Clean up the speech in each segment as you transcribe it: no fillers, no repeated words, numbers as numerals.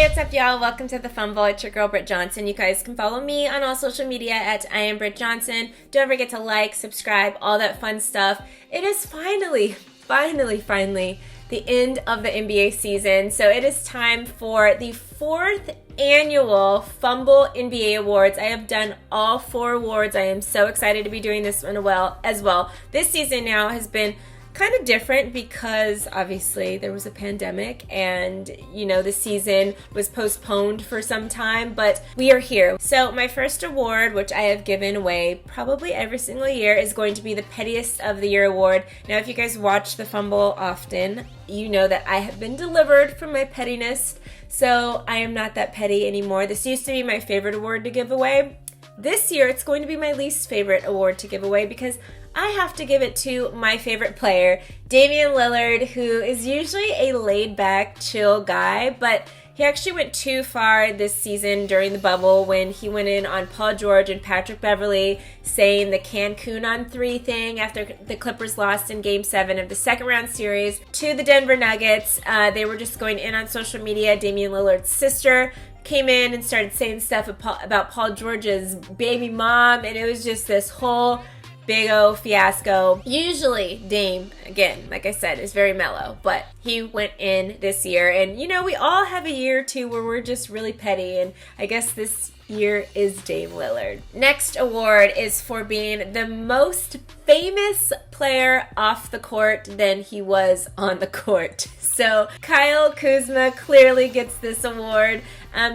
what's up, y'all? Welcome to the Fumble. It's your girl, Britt Johnson. You guys can follow me on all social media at I am Britt Johnson. Don't forget to like, subscribe, all that fun stuff. It is finally the end of the NBA season. So it is time for the 4th annual Fumble NBA Awards. I have done all 4 awards. I am so excited to be doing this one as well. This season now has been kind of different because obviously there was a pandemic and the season was postponed for some time, but we are here. So my first award, which I have given away probably every single year, is going to be the Pettiest of the Year award. Now if you guys watch the Fumble often, you know that I have been delivered from my pettiness, so I am not that petty anymore. This used to be my favorite award to give away. This year it's going to be my least favorite award to give away because I have to give it to my favorite player, Damian Lillard, who is usually a laid-back, chill guy, but he actually went too far this season during the bubble when he went in on Paul George and Patrick Beverley, saying the Cancun on 3 thing after the Clippers lost in Game 7 of the second round series to the Denver Nuggets. They were just going in on social media. Damian Lillard's sister came in and started saying stuff about Paul George's baby mom, and it was just this whole big O fiasco. Usually Dame, again, like I said, is very mellow, but he went in this year, and we all have a year or two where we're just really petty, and I guess this year is Dame Lillard. Next award is for being the most famous player off the court than he was on the court. So Kyle Kuzma clearly gets this award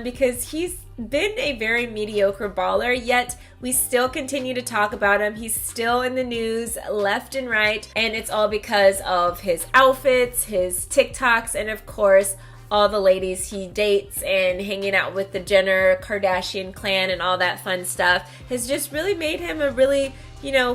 because he's been a very mediocre baller, yet we still continue to talk about him. He's still in the news left and right, and it's all because of his outfits, his TikToks, and of course all the ladies he dates and hanging out with the Jenner Kardashian clan and all that fun stuff has just really made him a really,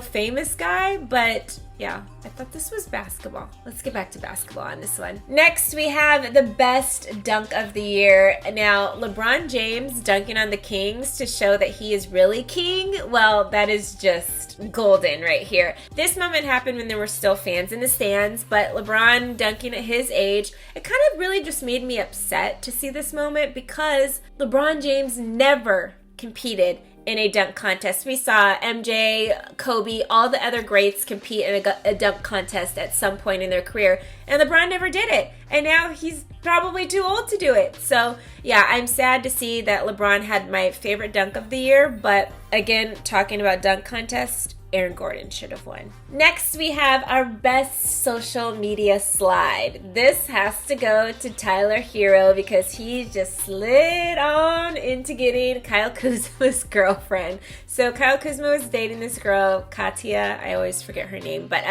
famous guy. But yeah, I thought this was basketball. Let's get back to basketball on this one. Next, we have the best dunk of the year. Now, LeBron James dunking on the Kings to show that he is really king. Well, that is just golden right here. This moment happened when there were still fans in the stands, but LeBron dunking at his age, it kind of really just made me upset to see this moment because LeBron James never competed in a dunk contest. We saw MJ, Kobe, all the other greats compete in a dunk contest at some point in their career, and LeBron never did it, and now he's probably too old to do it. So yeah, I'm sad to see that LeBron had my favorite dunk of the year, but again, talking about dunk contest, Aaron Gordon should have won. Next, we have our best social media slide. This has to go to Tyler Hero because he just slid on into getting Kyle Kuzma's girlfriend. So Kyle Kuzma was dating this girl, Katya. I always forget her name, but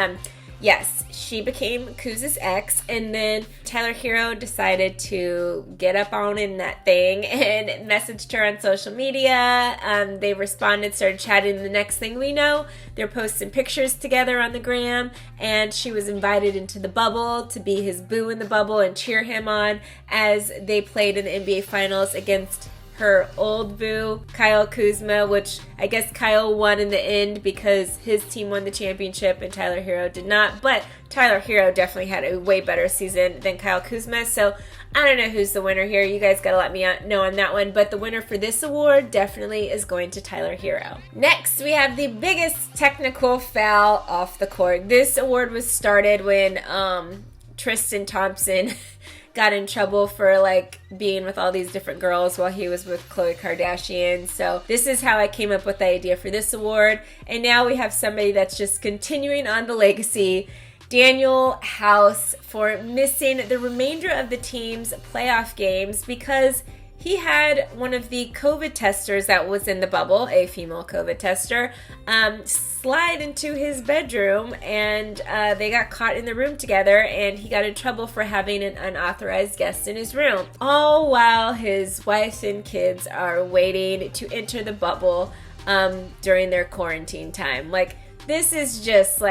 yes, she became Kuz's ex, and then Tyler Hero decided to get up on in that thing and messaged her on social media. They responded, started chatting, and the next thing we know, they're posting pictures together on the gram, and she was invited into the bubble to be his boo in the bubble and cheer him on as they played in the NBA Finals against her old boo, Kyle Kuzma, which I guess Kyle won in the end because his team won the championship and Tyler Hero did not. But Tyler Hero definitely had a way better season than Kyle Kuzma, so I don't know who's the winner here. You guys gotta let me know on that one, but the winner for this award definitely is going to Tyler Hero. Next, we have the biggest technical foul off the court. This award was started when Tristan Thompson got in trouble for being with all these different girls while he was with Khloe Kardashian. So this is how I came up with the idea for this award. And now we have somebody that's just continuing on the legacy, Daniel House, for missing the remainder of the team's playoff games because he had one of the COVID testers that was in the bubble, a female COVID tester, slide into his bedroom, and they got caught in the room together, and he got in trouble for having an unauthorized guest in his room. All while his wife and kids are waiting to enter the bubble during their quarantine time. This is just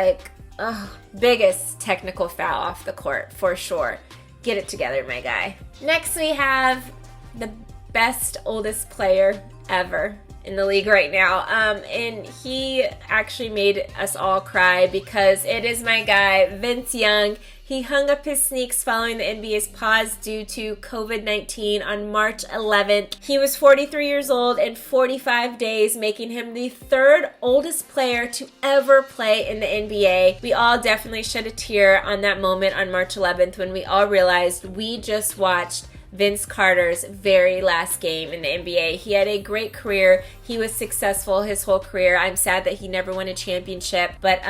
biggest technical foul off the court for sure. Get it together, my guy. Next, we have the best oldest player ever in the league right now. And he actually made us all cry because it is my guy, Vince Young. He hung up his sneaks following the NBA's pause due to COVID-19 on March 11th. He was 43 years old in 45 days, making him the third oldest player to ever play in the NBA. We all definitely shed a tear on that moment on March 11th when we all realized we just watched Vince Carter's very last game in the NBA. He had a great career. He was successful his whole career. I'm sad that he never won a championship, but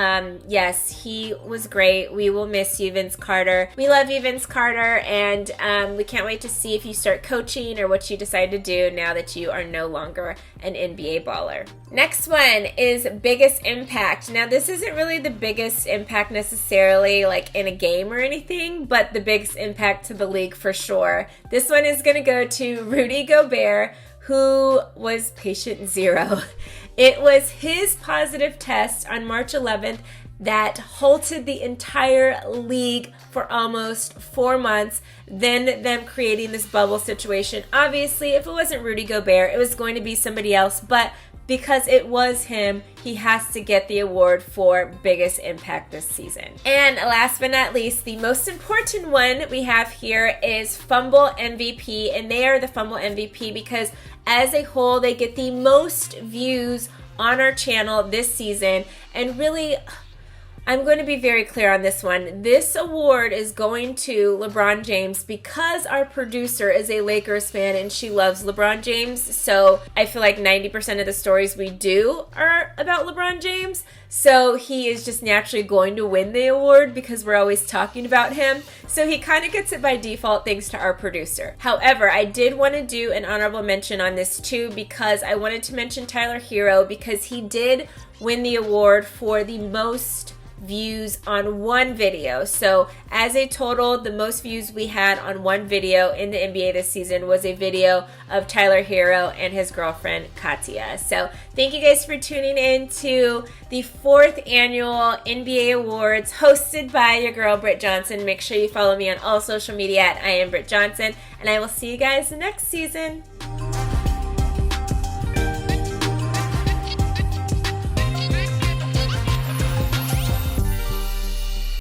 yes, he was great. We will miss you, Vince Carter. We love you, Vince Carter, and we can't wait to see if you start coaching or what you decide to do now that you are no longer an NBA baller. Next one is biggest impact. Now, this isn't really the biggest impact necessarily like in a game or anything, but the biggest impact to the league for sure. This one is going to go to Rudy Gobert, who was patient zero. It was his positive test on March 11th that halted the entire league for almost 4 months, then them creating this bubble situation. Obviously, if it wasn't Rudy Gobert, it was going to be somebody else, but because it was him, he has to get the award for biggest impact this season. And last but not least, the most important one we have here is Fumble MVP, and they are the Fumble MVP because as a whole, they get the most views on our channel this season. And really, I'm going to be very clear on this one. This award is going to LeBron James because our producer is a Lakers fan and she loves LeBron James. So I feel like 90% of the stories we do are about LeBron James. So he is just naturally going to win the award because we're always talking about him. So he kind of gets it by default thanks to our producer. However, I did want to do an honorable mention on this too because I wanted to mention Tyler Hero because he did win the award for the most views on one video. So as a total, the most views we had on one video in the NBA this season was a video of Tyler Hero and his girlfriend Katya. So thank you guys for tuning in to the 4th annual NBA Awards hosted by your girl Britt Johnson. Make sure you follow me on all social media at I am Britt Johnson, and I will see you guys next season.